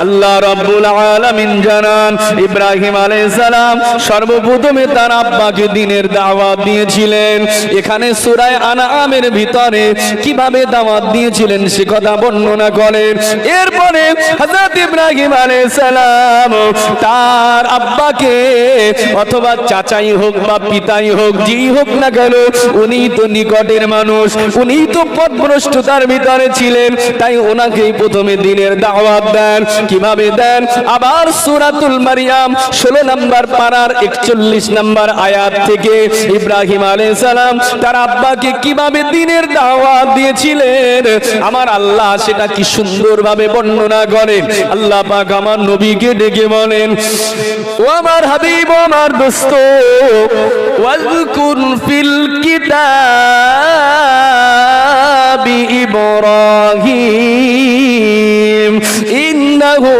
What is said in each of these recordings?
আল্লাহ রাব্বুল আলামিন জানান ইব্রাহিম আলাইহিস সালাম সর্বপ্রথমে তার আব্বাকে দ্বীনের দাওয়াত দিয়েছিলেন। এখানে সূরা আনআমের ভিতরে কিভাবে দাওয়াত দিয়েছিলেন সে কথা বর্ণনা করেন। এরপরে হযরত ইব্রাহিম আলাইহিস সালাম তার আব্বাকে অথবা চাচাই হোক বা পিতাই হোক যেই হোক না কেন উনি তো নিকটের মানুষ, উনি তো পথভ্রষ্টতার ভিতরে ছিলেন, তাই ওনাকেই প্রথমে দ্বীনের দাওয়াত দেন। কিভাবে দেন? আবার সূরাতুল মারইয়াম 16 নম্বর পারার 41 নম্বর আয়াত থেকে ইব্রাহিম আলাইহিস সালাম তার আব্বাকে কিভাবে দ্বীনের দাওয়াত দিয়েছিলেন আমার আল্লাহ সেটা কি সুন্দরভাবে বর্ণনা করেন। আল্লাহ পাক আমার নবীকে ডেকে বলেন, ও আমার হাবিব, আমার দোস্ত, ওয়াজকুর ফিল কিতাবি ইব্রাহিম ইন্নাহু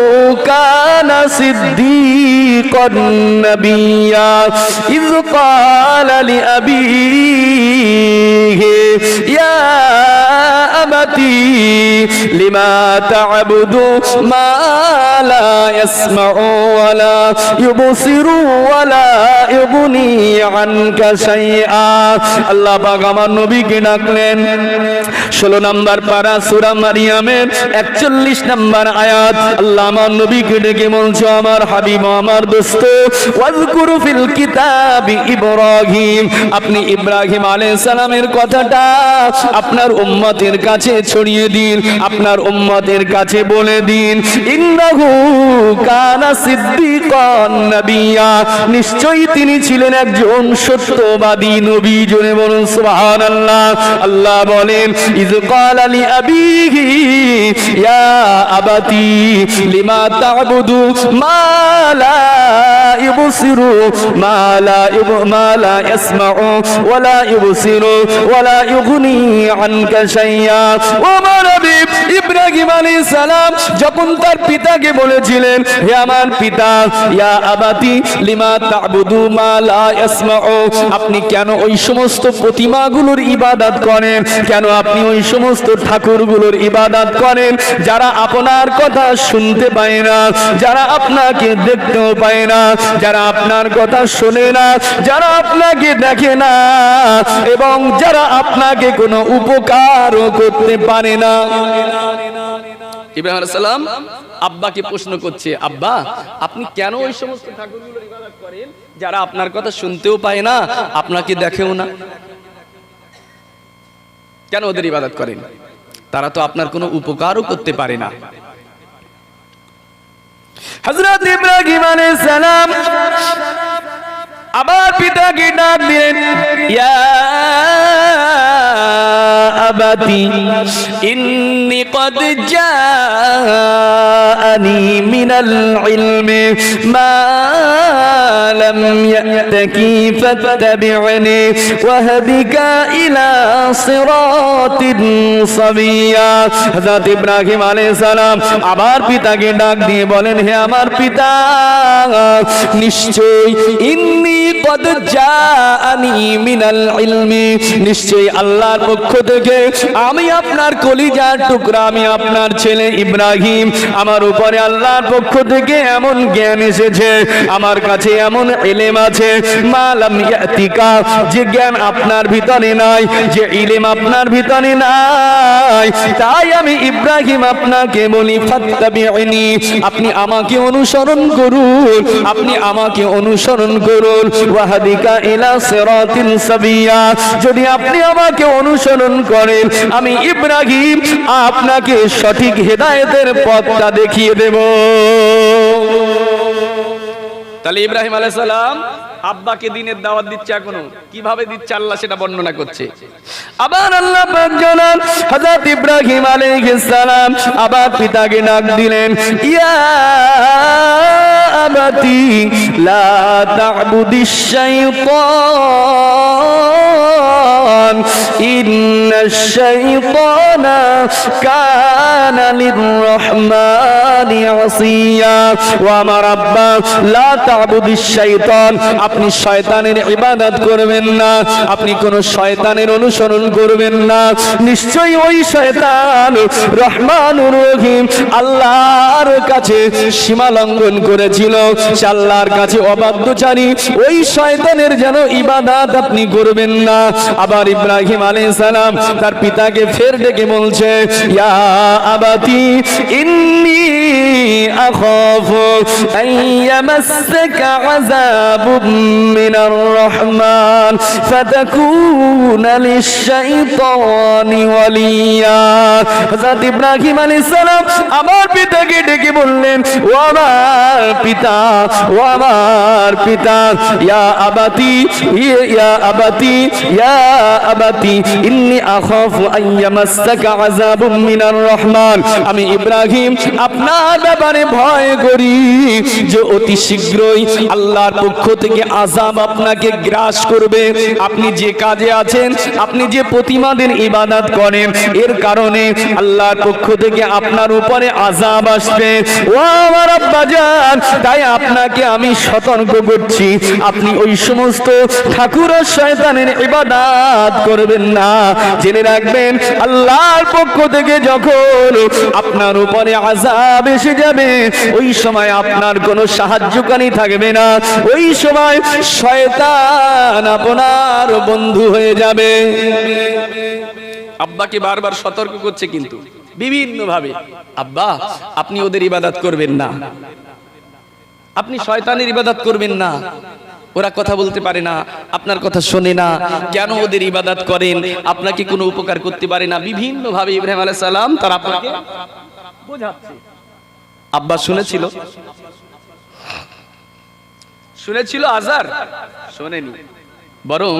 কানা সিদ্দীকান নাবিয়্যা ইয ক্বালা লিআবিহি ইয়া আবাতি লিমা তা'বুদু মা লা ইয়াসমা'ু ওয়া লা ইউবসিরু ওয়া লা ইউগনি আনকা শাইআ। আল্লাহ পাক আমার নবীকে ডাকলেন 16 নম্বর পারা সূরা মারইয়ামের 41 নম্বর আয়াত। আল্লাহ আমার নবীকে ডেকে বলছে, আমার হাবিব, আমার দোস্ত, ওয়াজকুর ফিল কিতাবি ইব্রাহিম, আপনি ইব্রাহিম আলাইহিস সালামের কথাটা আপনার উম্মতের কাছে ছড়িয়ে দিন, আপনার উম্মতের কাছে বলে দিন, ইন্নাহু কানা সিদ্দীকান নাবিয়্যা, নিশ্চয়ই তিনি ছিলেন একজন সত্যবাদী নবী। জোরে বলুন সুবহানাল্লাহ। আল্লাহ বলেন, ইয ক্বালা লিআবিহি ইয়া আবাতি লিমা তা'বুদু মা লা ইউবসিরু মা লা ইয়াসমা'ু ওয়া লা ইউবসিরু ওয়া লা ইউগনি আনকা শাইআ। ও আমার হাবিব ইব্রাহিম আলাইহিস সালাম যখন তার পিতাকে বলেছিলেন, হে আমার পিতা, ইয়া আবাতি লিমা তা'বুদু মা লা ইয়াসমা'ু, আপনি কেন ওই সমস্ত প্রতিমাগুলোর ইবাদত করেন, কেন আপনি ওই সমস্ত ঠাকুরগুলোর ইবাদত করেন যারা আপনার কথা শুনতে পায় না, যারা আপনাকে দেখতেও পায় না, যারা আপনার কথা শোনে না, যারা আপনাকে দেখে না এবং যারা আপনাকে কোনো উপকারও করতে পারে না। ইব্রাহিম আলাইহিস সালাম আব্বাকে প্রশ্ন করছে, আব্বা আপনি কেন ওই সমস্ত ঠাকুরগুলোর ইবাদত করেন যারা আপনার কথা শুনতেও পায় না, আপনাকে দেখেও না? কেন ওদের ইবাদত করেন? তারা তো আপনার কোনো উপকারও করতে পারে না। হযরত ইব্রাহিম আলাইহিস সালাম আবার পিতাকে ডাক দিলেন, ইয়া আবাতি ইন্নী ক্বাদ জাআনি মিনাল ইলমি মা লাম ইয়াতাকি ফাত্তাবি'নি ওয়াহদিকা ইলা সিরাতিন সাবিয়্যা। হযরত ইব্রাহিম আলাইহিস সালাম আবার পিতাকে ডাক দিয়ে বলেন, হে আমার পিতা, নিশ্চয় ইন্নী ক্বাদ জাআনি মিনাল ইলমি, নিশ্চয়ই আল্লাহর পক্ষ থেকে আমি আপনার কলিজার টুকরা, আমি আপনার ছেলে ইব্রাহিম, আমার উপরে আল্লাহর পক্ষ থেকে এমন জ্ঞান এসেছে, আমার কাছে এমন ইলম আছে, মা লাম ইয়াতিকা, যে জ্ঞান আপনার ভিতরে নাই, যে ইলম আপনার ভিতরে নাই, তাই আমি ইব্রাহিম আপনাকে বলি ফাত্তাবি'নি, আপনি আমাকে অনুসরণ করুন, আপনি আমাকে অনুসরণ করুন, ওয়াহদিকা ইলা সিরাতিন সাবিয়্যা, যদি আপনি আমাকে অনুসরণ করেন আমি ইব্রাহিম আপনাকে সঠিক হেদায়েতের পথটা দেখিয়ে দেব। তাহলে ইব্রাহিম আলাইহিস সালাম আব্বাকে দ্বীনের দাওয়াত দিচ্ছে, এখনো কিভাবে দিচ্ছে আল্লাহ সেটা বর্ণনা করছে। আবার আল্লাহ পাক জানান, হযরত ইব্রাহিম আলাইহিস সালাম আবার পিতাকে ডাক দিলেন, ইয়া আবাতি লা তা'বুদিশ শাইতান শাইতান ইন্নাশ শাইতানা কানা লির-রহমানি আসিয়া ওয়া আমার আব্বা লা তা'বুদিশ শাইতান আপনি শয়তানের ইবাদত করবেন না আপনি কোন শয়তানের অনুসরণ করবেন না নিশ্চয়ই ওই শয়তান রহমানুর রহিম আল্লাহর কাছে সীমা লঙ্ঘন করেছিল সে আল্লাহর কাছে অবাধ্যচারী ওই শয়তানের যেন ইবাদত আপনি করবেন না আবার ইব্রাহিম আলাইহিস সালাম তার পিতাকে ফের ডেকে বলছে ইয়া আবাতি ইন্নী আখাফু আইয়ামাসসাকা আযাবুম মিনার রহমান ফাতাকুনা লিশ-শাইতানি ওয়ালিয়া হযরত ইব্রাহিম আলাইহিস সালাম আমার পিতাকে ডেকে বললেন ও আমার পিতা ইয়া আবাতি ইয়া আবাতি ইয়া আবাতি ইন্নী আখাফু আইয়ামাসসাকা আযাবুম মিনার রহমান আমি ইব্রাহিম আপনার ব্যাপারে ভয় করি যে অতি শীঘ্রই আল্লাহর পক্ষ থেকে আযাব আপনাকে গ্রাস করবে আপনি যে কাজে আছেন আপনি যে প্রতিমাদের ইবাদত করেন এর কারণে আল্লাহর পক্ষ থেকে আপনার উপরে আযাব আসবে ও আমার আব্বাজান তাই আপনাকে আমি সতর্ক করছি আপনি ওই সমস্ত ঠাকুর ও শয়তানের ইবাদত করবেন না জেনে রাখবেন আল্লাহর পক্ষ থেকে যখন আপনার উপরে আযাব এসে যাবে ওই সময় আপনার কোনো সাহায্যকারী থাকবে না ওই সময় শয়তান আপনার বন্ধু হয়ে যাবে আব্বাকে বারবার সতর্ক করছে কিন্তু বিভিন্ন ভাবে আব্বা আপনি ওদের ইবাদত করবেন না আপনি শয়তানের ইবাদত করবেন না ওরা কথা বলতে পারে না আপনার কথা শোনে না কেন ওদের ইবাদত করেন আপনাকে কোনো উপকার করতে পারে না বিভিন্ন ভাবে ইব্রাহিম আলাইহিস সালাম তার আপনাকে বোঝাচ্ছে আব্বা শুনেছিল আজার শোনেনি বরং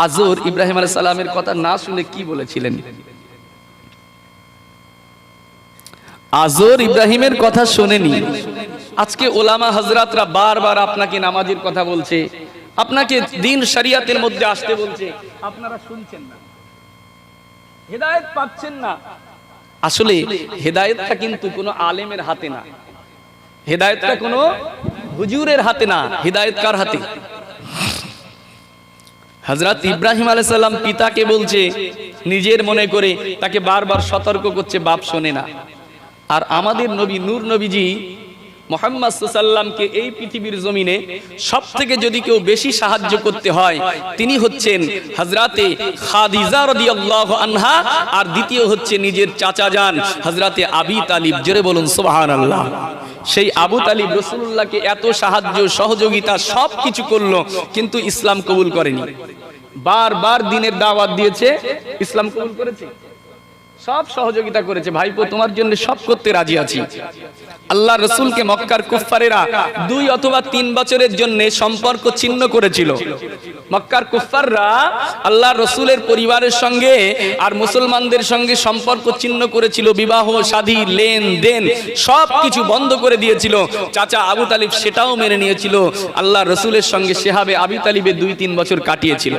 আজর ইব্রাহিম আলাইহিস সালামের কথা না শুনে কি বলেছিলেন আজর ইব্রাহিমের কথা শোনেনি আজকে ওলামা হযরতরা বারবার আপনাকে নামাজের কথা বলছে আপনাকে দ্বীন শরিয়াতের মধ্যে আসতে বলছে আপনারা শুনছেন না হেদায়েত পাচ্ছেন না আসলে হেদায়েতটা কিন্তু কোনো আলেমের হাতে না হেদায়েতটা কোনো হুজুরের হাতে না হেদায়েত কার হাতে হযরত ইব্রাহিম আলাইহিস সালাম পিতাকে বলছে নিজের মনে করে তাকে বারবার সতর্ক করছে বাপ শোনে না আর আমাদের নবী নূর নবীজি মুহাম্মদ সাল্লাল্লাহু আলাইহি ওয়াসাল্লামকে এই পৃথিবীর জমিনে সবথেকে যদি কেউ বেশি সাহায্য করতে হয় তিনি হচ্ছেন হযরতে খাদিজা রাদিয়াল্লাহু আনহা আর দ্বিতীয় হচ্ছে নিজের চাচা যান হযরতে আবি তালিব জোরে বলুন সুবহানাল্লাহ সেই আবু তালিব রাসূলুল্লাহকে এত সাহায্য সহযোগিতা সবকিছু করলো কিন্তু ইসলাম কবুল করেনি বারবার দ্বীনের দাওয়াত দিয়েছে ইসলাম কবুল করেছে সব সহযোগিতা করেছে ভাইপো তোমার জন্য সব করতে রাজি আছি আল্লাহ রাসূলকে মক্কার কুফফারেরা 2 অথবা 3 বছরের জন্য সম্পর্ক ছিন্ন করেছিল মক্কার কুফফাররা আল্লাহ রাসূলের পরিবারের সঙ্গে আর মুসলমানদের সঙ্গে সম্পর্ক ছিন্ন করেছিল বিবাহ শাদী লেনদেন সবকিছু বন্ধ করে দিয়েছিল চাচা আবু তালিব সেটাও মেনে নিয়েছিল আল্লাহ রাসূলের সঙ্গে সেভাবে আবি তালিবে 2-3 বছর কাটিয়েছিল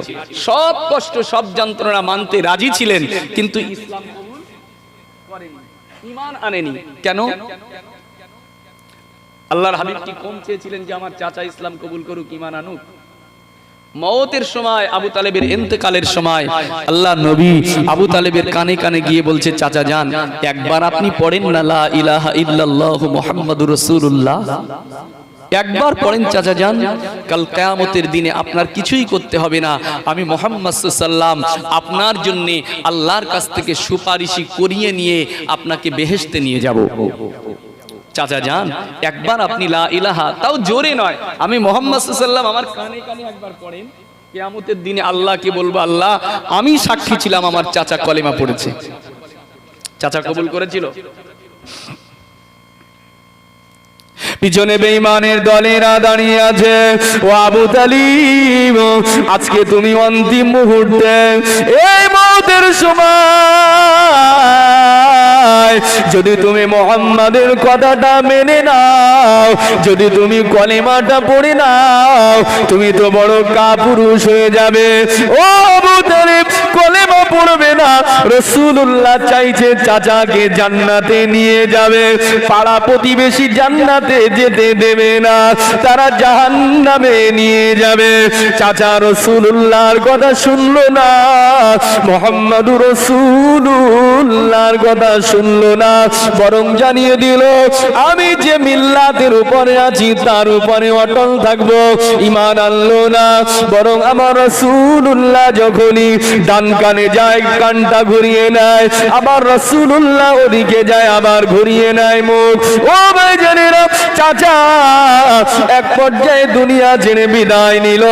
সব কষ্ট সব যন্ত্রণা মানতে রাজি ছিলেন কিন্তু ইসলাম ঈমান আনেনি কেন আল্লাহর হাবিব কি কম চেয়েছিলেন যে আমার চাচা ইসলাম কবুল করুক ঈমান আনুক মওতের সময় আবু তালেবের ইন্তেকালের সময় আল্লাহ নবী আবু তালেবের কানে কানে গিয়ে বলছে চাচা যান একবার আপনি পড়েন না লা ইলাহা ইল্লাল্লাহু মুহাম্মাদুর রাসূলুল্লাহ একবার পড়েন চাচা যান কাল কিয়ামতের দিনে আপনার কিছুই করতে হবে না আমি মুহাম্মদ সাল্লাল্লাহু আলাইহি ওয়াসাল্লাম আপনার জন্য আল্লাহর কাছ থেকে সুপারিশি করিয়ে নিয়ে আপনাকে বেহেশতে নিয়ে যাব চাচা যান একবার আপনি লা ইলাহা তাও জোরে নয় আমি মুহাম্মদ সাল্লাল্লাহু আলাইহি ওয়াসাল্লাম আমার কানে কানে একবার পড়েন কিয়ামতের দিনে আল্লাহকে বলবো আল্লাহ আমি সাক্ষী ছিলাম আমার চাচা কলেমা পড়েছে চাচা কবুল করেছিল পিছনে বেঈমানের দলেরা দাঁড়িয়ে আছে। ও আবু তালিব, আজকে তুমি অন্তিম মুহূর্তে, এই মওতের সময় যদি তুমি মুহাম্মাদের কথাটা মেনে নাও, যদি তুমি কলেমাটা পড়ে নাও, তুমি তো বড় কাপুরুষ হয়ে যাবে। ও আবু তালিব, কলেমা পড়বে না, রাসূলুল্লাহ চাইছে চাচাকে জান্নাতে নিয়ে যাবে, পাড়া প্রতিবেশী জান্নাতে যেতে দেবে না, তারা জাহান্নামে নিয়ে যাবে। চাচা রাসূলুল্লাহর কথা শুনলো না, মুহাম্মাদুর রাসূলুল্লাহর কথা শুনলো না, বরং জানিয়ে দিল আমি যে মিল্লাতের উপরে আছি তার উপরে অটল থাকবো। ঈমান আনলো না, বরং আমার রাসূলুল্লাহ যখনই ডান কানে যায় কানটা ঘুরিয়ে নেয়, আবার রাসূলুল্লাহ ওদিকে যায় আবার ঘুরিয়ে নেয় মুখ। ও ভাইজানেরা, চাচা এক পর্যায়ে দুনিয়া ছেড়ে বিদায় নিল।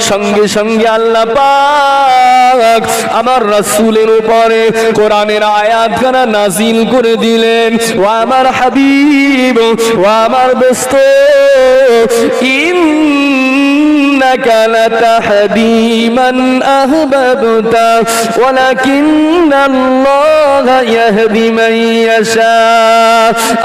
সঙ্গে সঙ্গে আল্লাহ পাক আমার রাসূলের উপরে কোরআনের আয়াতখানা নাযিল করে দিলেন। ও আমার হাবিব, ও আমার দোস্ত, ইন্নাকা লাতাহদি মান আহবাবতা ওয়ালাকিন্নাল্লাহা ইয়াহদি মান ইয়াশা।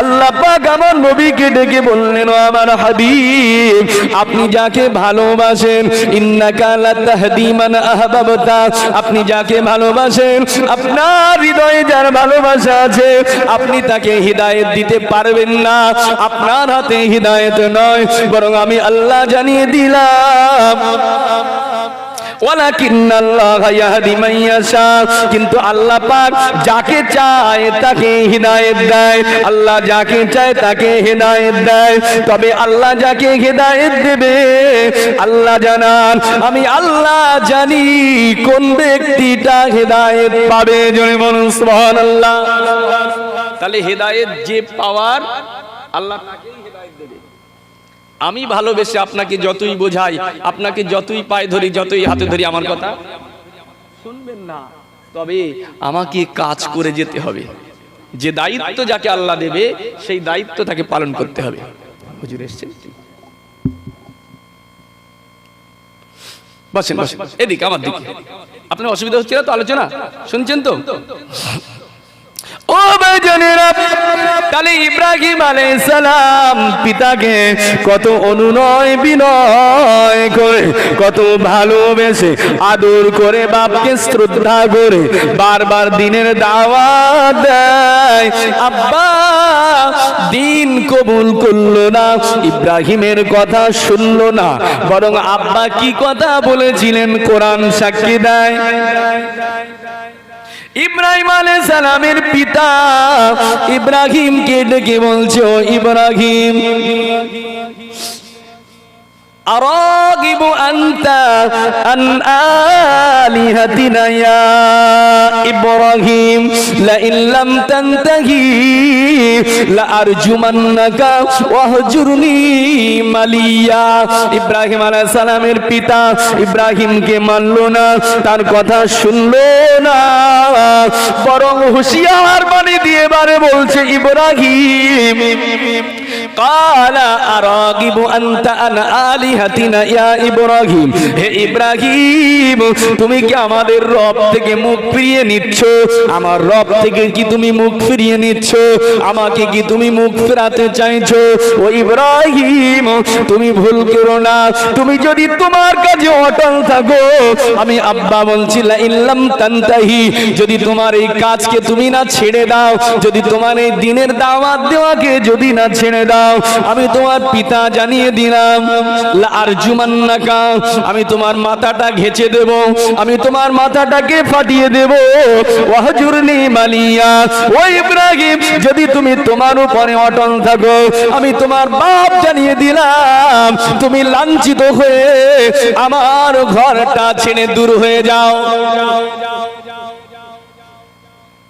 আল্লাহ পাক আমার নবীকে ডেকে বললেন, ও আমার হাবিব, আপনি যাকে ভালোবাসেন, ইন্নাকা লাতাহদি মান আহবাবতা, আপনি যাকে ভালোবাসেন, আপনার হৃদয়ে যার ভালোবাসা আছে, আপনি তাকে হিদায়াত দিতে পারবেন না। আপনার হাতে হিদায়াত নয়, বরং আমি আল্লাহ জানিয়ে দিলাম ওয়ালাকিন্নাল্লাহা ইয়াহদি মান ইয়াশা, কিন্তু আল্লাহ পাক যাকে চায় তাকে হিদায়াত দেয়। আল্লাহ যাকে চায় তাকে হিদায়াত দেয়। তবে আল্লাহ যাকে হিদায়াত দেবে আল্লাহ জানান, আমি আল্লাহ জানি কোন ব্যক্তিটা হিদায়াত পাবে। জোরে বলুন সুবহানাল্লাহ। তাহলে হিদায়াত যে পাওয়ার, আল্লাহ তাকেই হিদায়াত দেবে। আমি ভালোবেসে আপনাকে যতই বোঝাই, আপনাকে যতই পায়ে ধরি, যতই হাতে ধরি, আমার কথা শুনবেন না। তবে আমাকে কাজ করে যেতে হবে। যে দায়িত্ব যাকে আল্লাহ দেবে সেই দায়িত্ব তাকে পালন করতে হবে। হুজুর এসেছেন, বসেন বসেন, এদিকে আমার দিকে। আপনার অসুবিধা হচ্ছে না তো? আলোচনা শুনছেন তো? ও ভাইজানেরা, তাহলে ইব্রাহিম আলাইহিস সালাম পিতাকে কত অনুনয় বিনয় করে, কত ভালোবেসে আদর করে, বাপকে শ্রদ্ধা করে বারবার দ্বীনের দাওয়াত দেয়। আব্বা দ্বীন কবুল করলো না, ইব্রাহিমের কথা শুনলো না, বরং আব্বা কি কথা বলেছিলেন কোরআন সাক্ষী দেয়। ইব্রাহিম আলাইহিস সালামের পিতা ইব্রাহিমকে ডেকে বলছে, ও ইব্রাহিম, আরাগিবু আনতা আন আলিহাতিনা ইয়া ইব্রাহিম লা ইল্লাম তানতাহি লা আরজুমান্নাকা ওয়াহজুরনি মালিয়া। ইব্রাহিম আলাইহিস সালামের পিতা ইব্রাহিমকে মানলো না, তার কথা শুনলো না, বরং হুঁশিয়ার বাণী দিয়ে বারে বলছে, ইব্রাহিম কালা আরাগিবু আনতা আন আলিহাতিনা ইয়া ইব্রাহিম, হে ইব্রাহিম, তুমি কি আমাদের রব থেকে মুখ ফিরিয়ে নিচ্ছ? আমার রব থেকে কি তুমি মুখ ফিরিয়ে নিচ্ছ? আমাকে কি তুমি মুখ ফেরাতে চাইছো? ও ইব্রাহিম, তুমি ভুল করো না। তুমি যদি তোমার কাছে অটল থাকো, আমি আব্বা বলছি লা ইল্লাম তানতাহি, যদি তোমার এই কাজকে তুমি না ছেড়ে দাও, যদি তোমার এই দ্বীনের দাওয়াত দেওয়াকে যদি না ছেড়ে দাও, আমি তোমার পিতা জানিয়ে দিলাম লা আরজুমান্নাকা, আমি তোমার মাথাটা ঘেঁচে দেব, আমি তোমার মাথাটাকে ফাটিয়ে দেব। ওয়াহজুরনি মালিয়া, ও ইব্রাহিম, যদি তুমি তোমার উপরে অটল থাকো, আমি তোমার বাপ জানিয়ে দিলাম তুমি লাঞ্ছিত হয়ে আমার ঘরটা ছেড়ে দূর হয়ে যাও।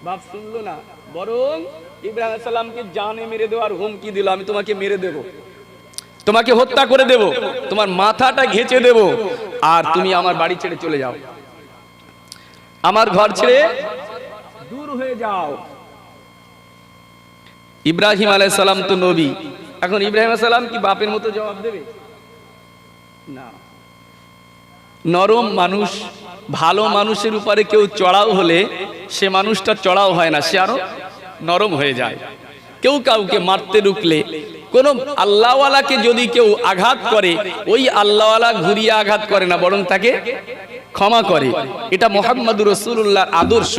বাপ শুনলো না, বরং ইব্রাহিম আলাইহিস সালামকে জানে মেরে দেওয়ার হুমকি দিল, আমি তোমাকে মেরে দেব, তোমাকে হত্যা করে দেব, তোমার মাথাটা ঘেঁচে দেব, আর তুমি আমার বাড়ি ছেড়ে চলে যাও, আমার ঘর ছেড়ে দূর হয়ে যাও। ইব্রাহিম আলাইহিস সালাম তো নবী, এখন ইব্রাহিম আলাইহিস সালাম কি বাপের মতো জবাব দেবে? না। নরম মানুষ, ভালো মানুষের উপরে কেউ চড়াও হলে সে মানুষটা চড়াও হয় না, সে আরো নরম হয়ে যায়। কেউ কাউকে মারতে ঢুকলে, কোন আল্লাহওয়ালাকে যদি কেউ আঘাত করে, ওই আল্লাহওয়ালা ঘুরিয়ে আঘাত করে না, বরং তাকে ক্ষমা করে। এটা মুহাম্মদুর রাসূলুল্লাহর আদর্শ,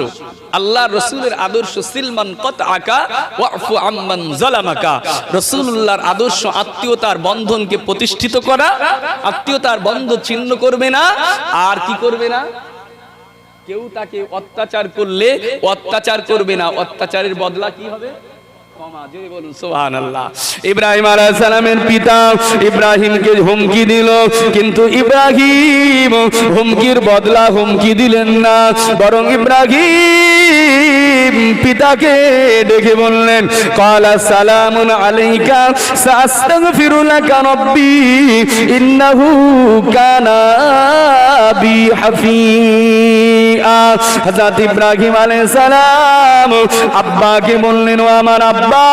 আল্লাহ রাসূলের আদর্শ। সিলমান কতআকা ওয়াফু আম্মান যালামাকা। রাসূলুল্লাহর আদর্শ আত্মীয়তার বন্ধনকে প্রতিষ্ঠিত করা, আত্মীয়তার বন্ধন ছিন্ন করবে না। আর কি করবে না? কেউ তাকে অত্যাচার করলে অত্যাচার করবে না, অত্যাচারের বদলা কি হবে? ক্ষমা। জোরে বলুন সুবহানাল্লাহ। ইব্রাহিম আলাইহিস সালামের পিতা ইব্রাহিমকে হুমকি দিল, কিন্তু ইব্রাহিম হুমকির বদলা হুমকি দিলেন না, বরং ইব্রাহিম পিতাকে ডেকে বললেন, ক্বালা সালামুন আলাইকা সাস্তাগফিরু লাকা রাব্বি ইন্নাহু কানা বি হাফিয়া। হযরত ইব্রাহিম আলাইহিস সালাম আব্বাকে বললেন, ও আমার আব্বা,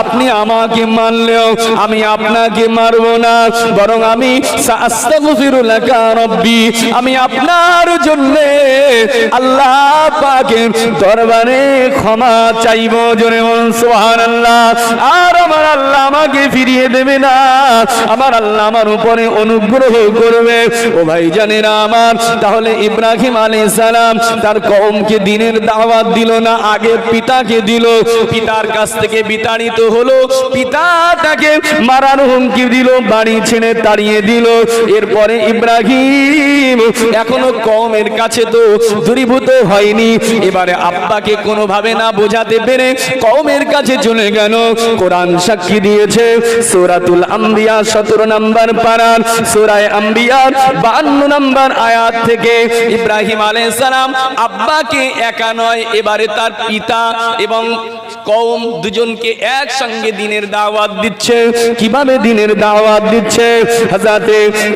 আপনি আমাকে মারলেও আমি আপনাকে মারব না, বরং আমি সাস্তাগফিরু লাকা রাব্বি, আমি আপনার জন্য আল্লাহ পাকের দরবারে ক্ষমা চাইব। জোরে বলুন সুবহানাল্লাহ। আর আমার আল্লাহ আমাকে ফিরিয়ে দেবে না, আমার আল্লাহ আমার উপরে অনুগ্রহ করবে। ও ভাই জানেরা আমার, তাহলে ইব্রাহিম আলাইহিস সালাম তার কওমকে দ্বীনের দাওয়াত দিল না, আগে পিতাকে দিল। পিতার কাছ থেকে বিতাড়িত হলো, পিতা তাকে মারার হুমকি দিল, বাড়ি ছেড়ে তাড়িয়ে দিল। এরপরে ইব্রাহিম এখনো কওমের কাছে তো দূরীভূত হয়নি, এবারে আব্বাকে কোনোভাবে না বোঝাতে পেরে কওমের কাছে চলে গেল। কোরআন সাক্ষী দিয়েছে, সূরাতুল আম্বিয়া 17 নম্বর পারার সূরা আম্বিয়ার 52 নম্বর আয়াত থেকে ইব্রাহিম আলাইহিস সালাম আব্বাকে একা নয়, এবারে তার পিতা এবং কওম দুজনকে একসঙ্গে দ্বীনের দাওয়াত দিচ্ছে। কিভাবে দ্বীনের দাওয়াত দিচ্ছে? হযরত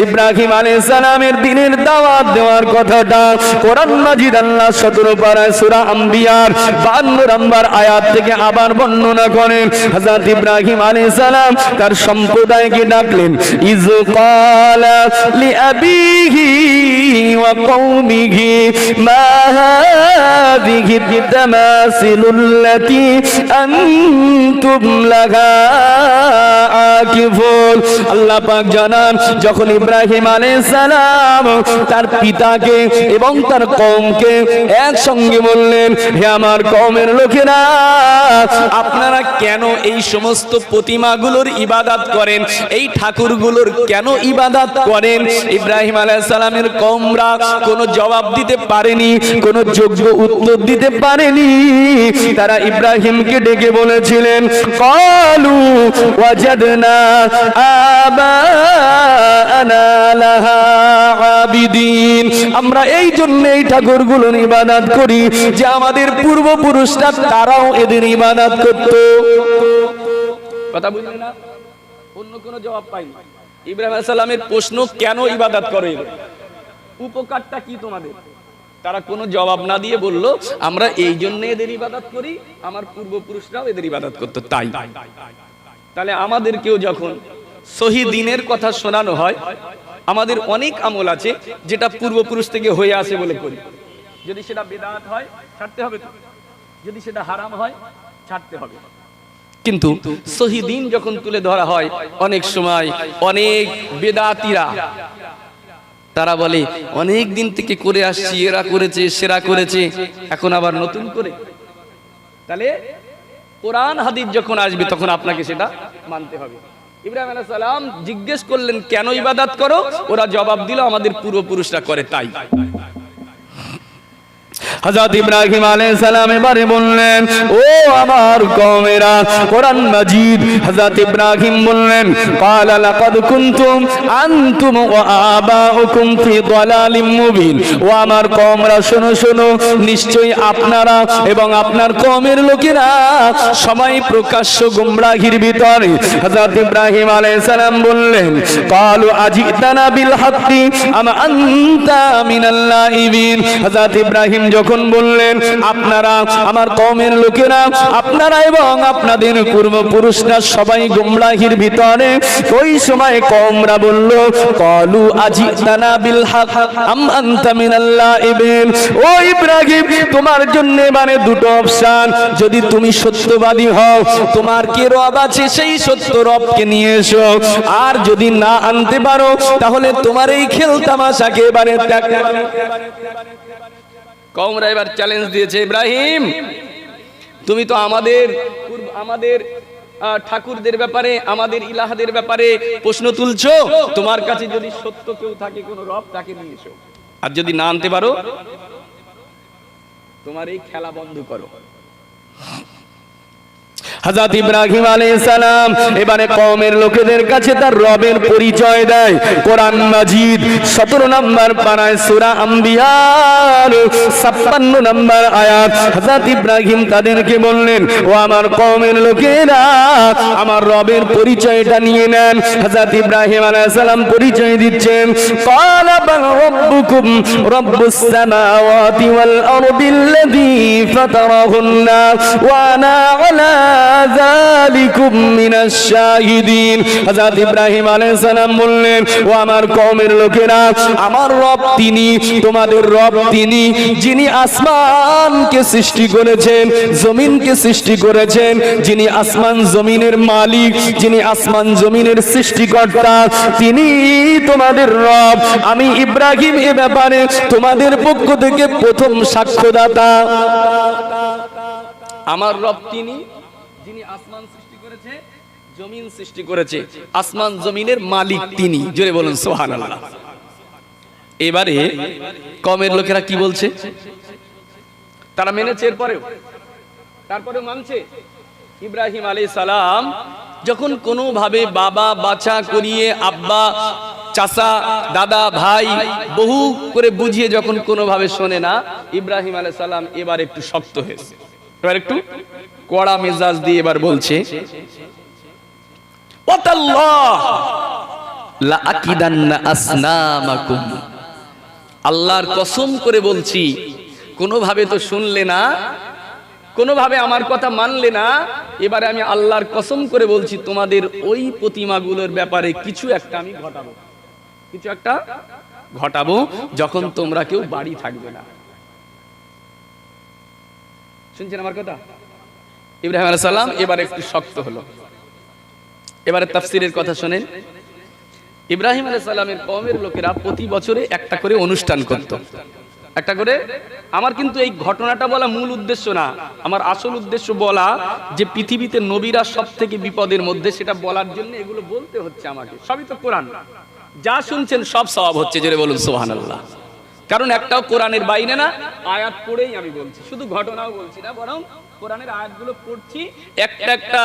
ইব্রাহিম আলাইহিস সালামের দ্বীনের দাওয়াত দেওয়ার কথাটা কোরআন মাজিদ আল্লাহ 17 পারা সূরা আম্বিয়ার 52 নম্বর আয়াত থেকে আবার বর্ণনা করেন। হযরত ইব্রাহিম আলাইহিস সালাম তার সম্প্রদায়কে ডাকলেন, ইয ক্বালা লিআবিহি ওয়া কওমিহি মা হাযিহি তামাসিলুল্লাতী আনতুম লাহা আকিফুন। আল্লাহ পাক জানান, যখন ইব্রাহিম আলাইহিস সালাম তার পিতাকে এবং তার কওমকে একসঙ্গে বললেন, হে আমার কওমের লোকেরা, আপনারা কেন এই সমস্ত প্রতিমাগুলোর ইবাদত করেন, এই ঠাকুরগুলোর কেন ইবাদত করেন? ইব্রাহিম আলাইহিস সালামের কওমরা কোনো জবাব দিতে পারেনি, কোনো যোগ্য উত্তর দিতে পারেনি। তারা ইব্রাহিমকে ডেকে বলেছিলেন, ক্বালু ওয়াজাদনা আবাআনা লাহা আবিদিন, আমরা এই জন্য এই ঠাকুরগুলোর ইবাদত করি যে আমাদের পূর্বপুরুষরা তারাও এদের ইবাদত করত। কথা বুঝলেন না? অন্য কোনো জবাব পাইনি। ইব্রাহিম আলাইহিস সালামের প্রশ্ন, কেন ইবাদত করে, উপকারটা কি তোমাদের? তারা কোনো জবাব না দিয়ে বলল, আমরা এই জন্য এদের ইবাদত করি, আমার পূর্বপুরুষরাও এদের ইবাদত করতো তাই। তাহলে আমাদেরকেও যখন সহি দ্বীনের কথা শোনানো হয়, আমাদের অনেক আমল আছে যেটা পূর্বপুরুষ থেকে হয়ে আসে বলে করি। যদি সেটা বিদআত হয় ছাড়তে হবে, যদি সেটা হারাম হয় ছাড়তে হবে। কিন্তু সহি দ্বীন যখন তুলে ধরা হয়, অনেক সময় অনেক বেদাতীরা তারা বলে, অনেক দিন থেকে করে আসছি, এরা করেছে সেরা করেছে, এখন আবার নতুন করে। তাহলে কোরআন হাদিস যখন আসবে তখন আপনাকে সেটা মানতে হবে। ইব্রাহিম আলাইহিস সালাম জিজ্ঞেস করলেন, কেন ইবাদত করো? ওরা জবাব দিল, আমাদের পূর্বপুরুষরা করে তাই। হযরত ইব্রাহিম আলাইহিস সালাম এবারে বললেন, ও আমার কওমেরা, কোরআন মাজিদ হযরত ইব্রাহিম বললেন, ক্বালা লাকাদ কুনতুম আনতুম ওয়া আবাউকুম ফি দালালিম মুবিন। ও আমার কওমরা, শোনো শোনো, নিশ্চয়ই আপনারা এবং আপনার কওমের লোকেরা সবাই প্রকাশ্য গোমরাহির ভিতরে। হযরত ইব্রাহিম আলাইহিস সালাম বললেন, ক্বালু আজিতানা বিল হাক্কি আম আনতা মিনাল লাইবিন। হযরত ইব্রাহিম যখন যখন বললেন, আপনারা আমার কওমের লোকেরা, আপনারা এবং আপনাদের পূর্বপুরুষরা সবাই গুমরাহির ভিতরে, ওই সময় কওমরা বলল, ক্বালু আজিতানা বিল হক আম আনতা মিনাল লাইবিন। ও ইব্রাহিম, তোমার জন্য মানে দুটো অপশন, যদি তুমি সত্যবাদী হও, তোমার কে রব আছে সেই সত্য রবকে নিয়ে এসো, আর যদি না আনতে পারো তাহলে তোমার এই খেল তামাশাকে এবারে ত্যাগ করো। কওমরা এবার চ্যালেঞ্জ দিয়েছে, ইব্রাহিম তুমি তো আমাদের ঠাকুরদের ব্যাপারে, আমাদের ইলাহাদের ব্যাপারে প্রশ্ন তুলছো, তোমার কাছে যদি সত্য কেউ থাকে, কোন রব, তাকে নিয়ে এসো, আর যদি না আনতে পারো তোমার এই খেলা বন্ধ করো। হযরত ইব্রাহিম আলাইহিস সালাম এবারে কওমের লোকেদের কাছে তার রবের পরিচয় দেয়। কোরআন মাজিদ 17 নম্বর পারায় সূরা আম্বিয়ার 56 নম্বর আয়াত, হযরত ইব্রাহিম তাদেরকে বললেন, ও আমার কওমের লোকেরা, আমার রবের পরিচয়টা নিয়ে নেন। হযরত ইব্রাহিম আলাইহিস সালাম পরিচয় দিচ্ছেন, ক্বালা বাল রাব্বুকুম রাব্বুস সামাওয়াতি ওয়াল আরদিল্লাযী ফাতারাহুন্না ওয়া আনা আলা যালিকুম মিনাশ শাহিদিন। হযরত ইব্রাহিম আলাইহিস সালাম বললেন, ও আমার কওমের লোকেরা, আমার রব তিনি, তোমাদের রব তিনি, যিনি আসমানকে সৃষ্টি করেছেন, জমিনকে সৃষ্টি করেছেন, যিনি আসমান জমিনের মালিক, যিনি আসমান জমিনের সৃষ্টিকর্তা, তিনি তোমাদের রব। আমি ইব্রাহিম এ ব্যাপারে তোমাদের পক্ষ থেকে প্রথম সাক্ষ্যদাতা। আমার রব তিনি, যিনি আসমান সৃষ্টি করেছে, জমিন সৃষ্টি করেছে, আসমান জমিনের মালিক তিনি। জোরে বলুন সুবহানাল্লাহ। এবারে কওমের লোকেরা কি বলছে? তারা মেনেছে, তারপরেও মানছে। ইব্রাহিম আলাইহিস সালাম যখন কোনো ভাবে বাবা বাছা করিয়ে, আব্বা চাচা দাদা ভাই বহু করে বুঝিয়ে যখন কোনো ভাবে শোনে না, ইব্রাহিম আলাইহিস সালাম এবার একটু শক্ত হয়েছে, এবার একটু কড়া মেজাজ দিয়ে এবার বলছে, ওয়াতাল্লাহ লা আকিদান্না আসনামাকুম, আল্লাহর কসম করে বলছি, কোনোভাবে তো শুনলে না, কোনোভাবে আমার কথা মানলে না, এবারে আমি আল্লাহর কসম করে বলছি, তোমাদের ওই প্রতিমাগুলোর ব্যাপারে কিছু একটা আমি ঘটাবো, যখন তোমরা কেউ বাড়ি থাকবে না। শুনছেন আমার কথা? ইব্রাহিম আলাইহিস সালাম এবার একটু শক্ত হলো। এবারে তাফসীরের কথা শুনেন। ইব্রাহিম আলাইহিস সালামের কওমের লোকেরা প্রতি বছরে একটা করে অনুষ্ঠান করত, একটা করে। আমার কিন্তু এই ঘটনাটা বলা মূল উদ্দেশ্য না, আমার আসল উদ্দেশ্য বলা যে পৃথিবীতে নবীরা সব থেকে বিপদের মধ্যে, সেটা বলার জন্য এগুলো বলতে হচ্ছে আমাকে। সবই তো কোরআন, যা শুনছেন সব সওয়াব হচ্ছে। জোরে বলুন সুবহানাল্লাহ। কারণ একটাও কোরআনের বাইরে না, আয়াত পড়েই আমি বলছি, শুধু ঘটনাও বলছি না, বরং কোরআনের আয়াতগুলো পড়ছি, একটা একটা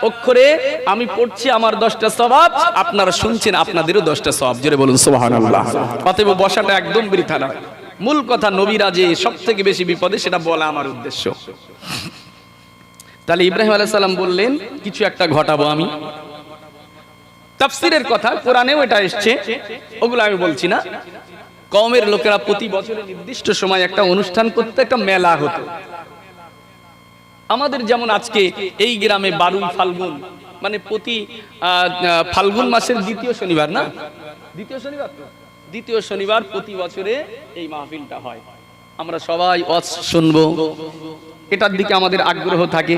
অক্ষরে আমি পড়ছি, আমার 10টা সওয়াব, আপনারা শুনছেন, আপনাদেরও 10টা সওয়াব। জোরে বলুন সুবহানাল্লাহ। অতএব বসাটা একদম বৃথা নয়। মূল কথা, নবীরা যে সব থেকে বেশি বিপদে, সেটা বলা আমার উদ্দেশ্য। তাহলে ইব্রাহিম আলাইহিস সালাম বললেন, কিছু একটা ঘটাবো আমি। তাফসীরের কথা, কোরআনেও এটা এসেছে, ওগুলো আমি বলছি না। কওমের লোকেরা প্রতি বছরে নির্দিষ্ট সময় একটা অনুষ্ঠান করতে, একটা মেলা হতো। আমাদের যেমন আজকে এই গ্রামে 12 ফাল্গুন, মানে প্রতি ফাল্গুন মাসের দ্বিতীয় শনিবার, না দ্বিতীয় শনিবার প্রতি বছরে এই মাহফিলটা হয়। আমরা সবাই ওয়াজ শুনবো, এটার দিকে আমাদের আগ্রহ থাকে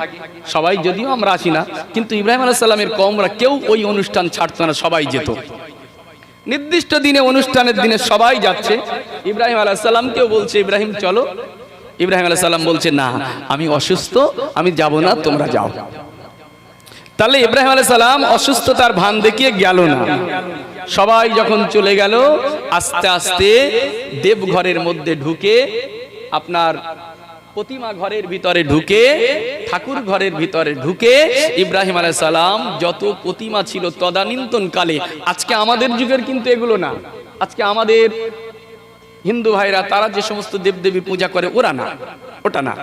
সবাই, যদিও আমরা আসি না, কিন্তু ইব্রাহিম আলাইহিস সালামের কওমরা কেউ ওই অনুষ্ঠান ছাড়তো না, সবাই যেত। নির্দিষ্ট দিনে, অনুষ্ঠানের দিনে সবাই যাচ্ছে। ইব্রাহিম আলাইহিস সালামকেও বলছে, ইব্রাহিম চলো। ইব্রাহিম আলাইহিস সালাম বলছে, না আমি অসুস্থ, আমি যাব না, তোমরা যাও। তাহলে ইব্রাহিম আলাইহিস সালাম অসুস্থতার ভান দেখিয়ে গেল না। সবাই যখন চলে গেল, আস্তে আস্তে দেবঘরের মধ্যে ঢুকে, আপনার প্রতিমা ঘরের ভিতরে ঢুকে, ঠাকুর ঘরের ভিতরে ঢুকে, ইব্রাহিম আলাইহিস সালাম যত প্রতিমা ছিল তদানীন্তন কালে, আজকে আমাদের যুগের কিন্তু এগুলো না, আজকে আমাদের হিন্দু ভাইরা তারা যে সমস্ত দেবদেবী পূজা করে, ওটা না,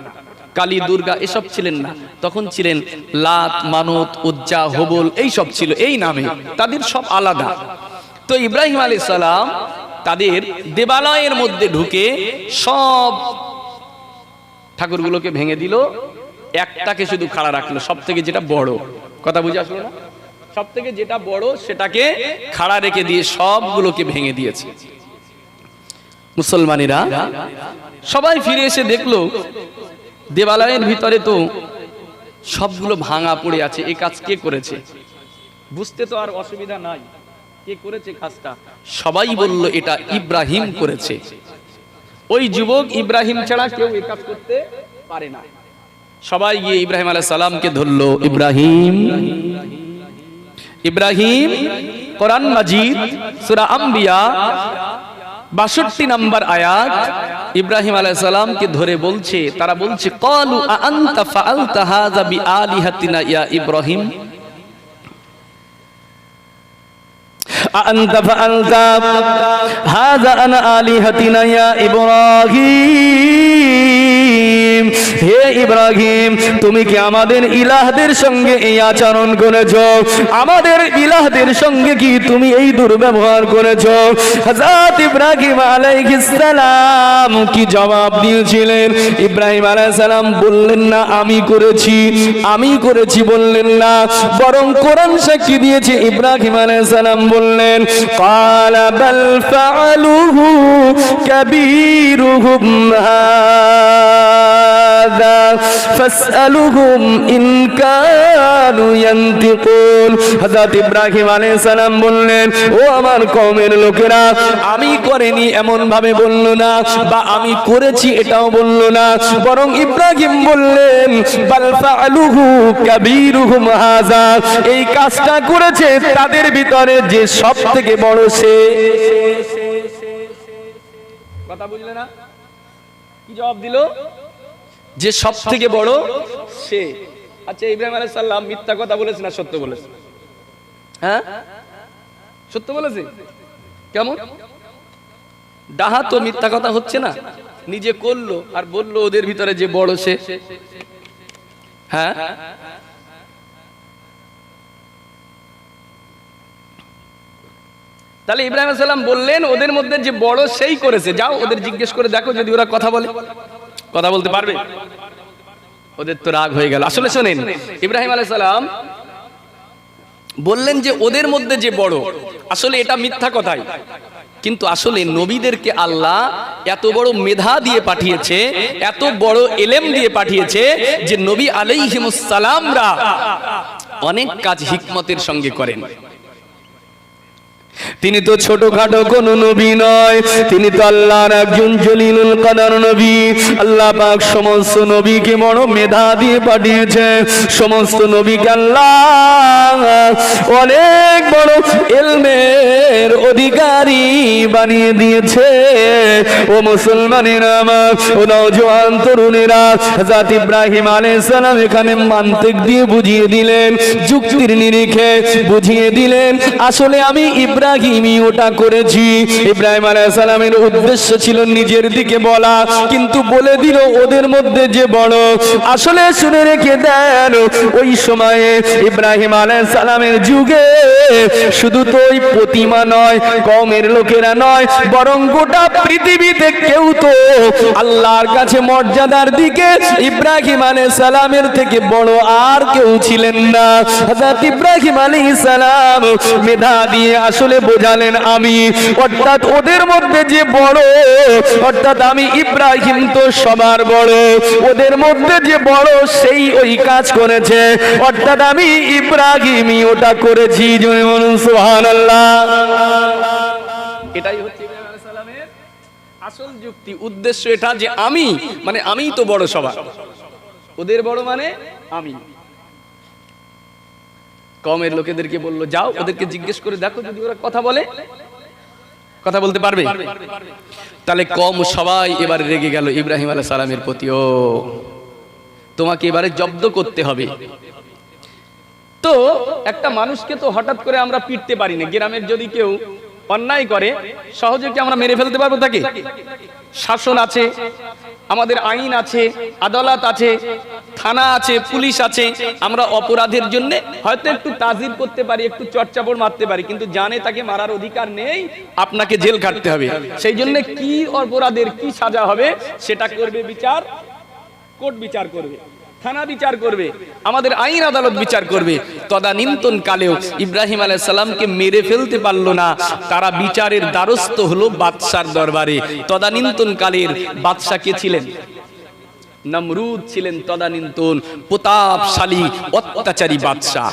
কালী দুর্গা এসব ছিলেন না, তখন ছিলেন লাত, মানত, উজ্জা, হবল, এই সব ছিল এই নামে, তাদের সব আলাদা। তো ইব্রাহিম আলাইহিস সালাম তাদের দেবালয়ের মধ্যে ঢুকে সব ঠাকুরগুলোকে ভেঙে দিল, একটাকে শুধু খাড়া রাখলো, সব থেকে যেটা বড়। কথা বুঝে আসলো না? সব থেকে যেটা বড় সেটাকে খাড়া রেখে দিয়ে সবগুলোকে ভেঙে দিয়েছে। মুসলমানেরা সবাই ফিরে এসে দেখলো দেবালয়ের ভিতরে তো সবগুলো ভাঙা পড়ে আছে। এই কাজ কে করেছে? বুঝতে তো আর অসুবিধা নাই, কে করেছে কাজটা? সবাই বলল এটা ইব্রাহিম করেছে। ওই যুবক ইব্রাহিম ছাড়া কেউ এই কাজ করতে পারে না। সবাই গিয়ে ইব্রাহিম আলাইহিস সালামকে ধরলো। ইব্রাহিম ইব্রাহিম কোরআন মাজিদ সূরা আম্বিয়া 62 নম্বর আয়াত, ইব্রাহিম আলাইহিস সালামকে ধরে বলছে, তারা বলছে ক্বালু আ আনতা ফাআলতা হাযা বিআলিহাতিনা ইয়া ইব্রাহিম, আনতা ফাআলতা হাযা আনা আলিহাতিনা ইয়া ইব্রাহিম, হে ইব্রাহিম তুমি কি আমাদের ইলাহদের সঙ্গে এই আচরণ করেছো? আমাদের ইলাহদের সঙ্গে কি তুমি এই দুর্ব্যবহার করেছো? হযরত ইব্রাহিম আলাইহিস সালাম কি জবাব দিয়েছিলেন? ইব্রাহিম আলাইহিস সালাম বললেন না আমি করেছি, আমি করেছি বললেন না, বরং কোরআন সাক্ষী দিয়েছে। ইব্রাহিম আলাইহিস সালাম বললেন ক্বালা বাল ফাআলুহু কাবীরুহুম হাযা ফাসআলুহুম ইন কানু ইয়ানতিকুন। হযরত ইব্রাহিম আলাইহিস সালাম বললেন ও আমার কওমের লোকেরা, আমি করিনি এমন ভাবে বলল না, বা আমি করেছি এটাও বলল না, বরং ইব্রাহিম বললেন বাল ফাআলুহু কাবীরুহুম হাযা, এই কাজটা করেছে তাদের ভিতরে যে সবথেকে বড় সে। কথা বুঝলে না? কি জবাব দিল? যে সব থেকে বড় সে। আচ্ছা ইব্রাহিম আলাইহিস সালাম মিথ্যা কথা বলেছে না সত্য বলেছে? হ্যাঁ সত্য বলেছে। কেমন ডাহা তো মিথ্যা কথা হচ্ছে না, নিজে করলো আর বললো ওদের ভিতরে যে বড় সে। হ্যাঁ তাহলে ইব্রাহিম আলাইহিস সালাম বললেন ওদের মধ্যে যে বড় সেই করেছে, যাও ওদের জিজ্ঞেস করে দেখো যদি ওরা কথা বলে। কথা বলতে পারবে? ওদের তো রাগ হয়ে গেল। আসলে শোনেন, ইব্রাহিম আলাইহিস সালাম বললেন যে ওদের মধ্যে যে বড়, আসলে এটা মিথ্যা কথাই, কিন্তু আসলে নবীদেরকে আল্লাহ এত বড় মেধা দিয়ে পাঠিয়েছে, এত বড় ইলম দিয়ে পাঠিয়েছে যে নবী আলাইহিমুস সালামরা অনেক কাজ হিকমতের সঙ্গে করেন। তিনি তো ছোটখাটো কোন নবী নয়, তিনি তো আল্লাহর একজন জলিলুল কদর নবী। আল্লাহ পাক সমস্ত নবীকে বড় মেধা দিয়ে পাঠিয়েছে, সমস্ত নবীকে আল্লাহ অনেক বড় ইলমের অধিকারী বানিয়ে দিয়েছে। ও মুসলমানেরা, ও নওজোয়ান তরুণেরা, হযরত ইব্রাহিম আলাইহিস সালাম এখানে মান্তিক দিয়ে বুঝিয়ে দিলেন, যুক্তির নিরিখে বুঝিয়ে দিলেন আসলে আমি ইব্রাহিম ওটা করেছি। ইব্রাহিম আলাইহিস সালামের উদ্দেশ্য ছিল নিজের দিকে বলা, কিন্তু বলে দিল ওদের মধ্যে যে বড়। আসলে শুনে রেখে দেন, ওই সময়ে ইব্রাহিম আলাইহিস সালামের যুগে শুধু তো ওই প্রতিমা নয়, কওমের লোকেরা নয়, বরং গোটা পৃথিবীতে কেউ তো আল্লাহর কাছে মর্যাদার দিকে ইব্রাহিম আলাইহিস সালামের থেকে বড় আর কেউ ছিলেন না। হযরত ইব্রাহিম আলাইহিস সালাম মেধা দিয়ে আসলে বোঝালেন আমি, অর্থাৎ ওদের মধ্যে যে বড়, অর্থাৎ আমি ইব্রাহিম তো সবার বড়, ওদের মধ্যে যে বড় সেই ওই কাজ করেছে, অর্থাৎ আমি ইব্রাহিমই ওটা করেছি। জয় বলুন সুবহানাল্লাহ। এটাই হচ্ছে ইব্রাহিম আলাইহিস সালামের আসল যুক্তি, উদ্দেশ্য এটা যে আমি মানে আমিই তো বড় সবার, ওদের বড় মানে আমি। কওমের লোকেদেরকে বললো যাও ওদেরকে জিজ্ঞেস করে দেখো যদি ওরা কথা বলে। কথা বলতে পারবে? তাহলে কওম সবাই এবারে রেগে গেল ইব্রাহিম আলাইহিস সালামের প্রতি, ও তোমাকে এবারে জব্দ করতে হবে। তো একটা মানুষকে তো হঠাৎ করে আমরা পিটতে পারি না। গ্রামের যদি কেউ অন্যায় করে সহজে কি আমরা মেরে ফেলতে পারবো তাকে? শাসন আছে, আমাদের আইন আছে, আদালত আছে, থানা আছে, পুলিশ আছে। আমরা অপরাধের জন্য হয়তো একটু তাজির করতে পারি, একটু চড়চাপড় মারতে পারি, কিন্তু জানে তাকে মারার অধিকার নেই, আপনাকে জেল কাটতে হবে। সেই জন্য কি অপরাধের কি সাজা হবে সেটা করবে বিচার কোর্ট বিচার করবে, থানা বিচার করবে, আমাদের আইন আদালত বিচার করবে। তদানীন্তন কালেও ইব্রাহিম আলাইহিস সালামকে মেরে ফেলতে পারলো না, তারা বিচারের দ্বারস্থ হলো বাদশার দরবারে। তদানীন্তন কালের বাদশা কে ছিলেন? নমরুদ ছিলেন তদানীন্তন প্রতাপশালী অত্যাচারী বাদশা,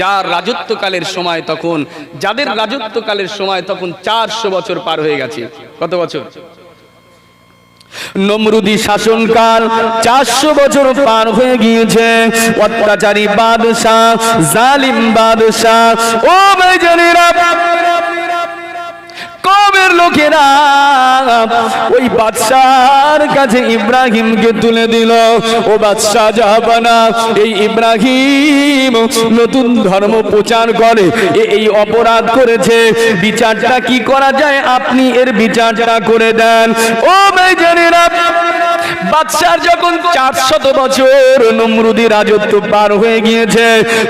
যার রাজত্বকালের সময় তখন, যাদের রাজত্বকালের সময় তখন 400 বছর পার হয়ে গেছে। কত বছর? নমরুদি শাসনকাল 400 বছর পার হয়ে গিয়েছে। অত্যাচারী বাদশা, জালিম বাদশা। ও ভাইজানেরা, কওমের লোকেরা ওই বাদশার কাছে ইব্রাহিমকে তুলে দিল। ও বাদশা জাহাপানা, এই ইব্রাহিম নতুন ধর্ম প্রচার করে, এই অপরাধ করেছে, বিচারটা কি করা যায়, আপনি এর বিচারটা করে দেন। ও ভাইজানেরা, বাদশার যখন 400 বছর নমরুদি রাজত্ব পার হয়ে গিয়েছে,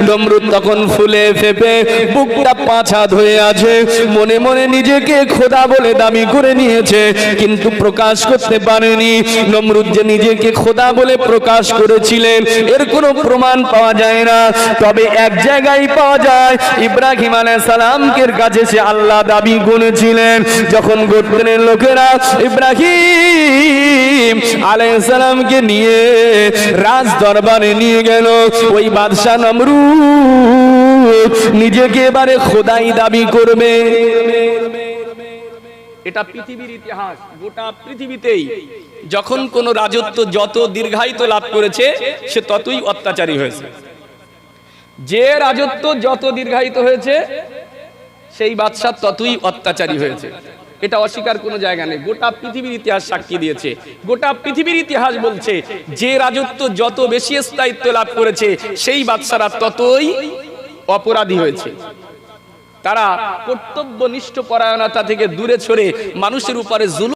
নমরুদ তখন ফুলে ফেপে বুকটা 5 হাত হয়ে আছে, মনে মনে নিজেকে খোদা বলে দাবি করে নিয়েছে, কিন্তু প্রকাশ করতে পারেনি। নমরুদ যে নিজেকে খোদা বলে প্রকাশ করেছিলেন এর কোনো প্রমাণ পাওয়া যায় না, তবে এক জায়গায় পাওয়া যায়, ইব্রাহিম আলাইহিস সালামকে কাছে সে আল্লাহ দাবি করেছিলেন। যখন গোত্রের লোকেরা ইব্রাহিম আলাইহিস সালামকে নিয়ে রাজ দরবারে নিয়ে গেল, ওই বাদশা নমরুদ নিজেকে এবারে খোদাই দাবি করবে। এটা পৃথিবীর ইতিহাস, গোটা পৃথিবীতেই যখন কোন রাজত্ব যত দীর্ঘায়িত লাভ করেছে সে ততই অত্যাচারী হয়েছে। যে রাজত্ব যত দীর্ঘায়িত হয়েছে সেই বাদশা ততই অত্যাচারী হয়েছে। এটা অস্বীকার কোনো জায়গা নেই, গোটা পৃথিবীর ইতিহাস সাক্ষী দিয়েছে। গোটা পৃথিবীর ইতিহাস বলছে যে রাজত্ব যত বেশি স্থায়িত্ব লাভ করেছে সেই বাদশারা ততই অপরাধী হয়েছে। তারা কর্তব্যনিষ্ঠ পরায়ণতা থেকে দূরে সরে মানুষের উপরে জুলুম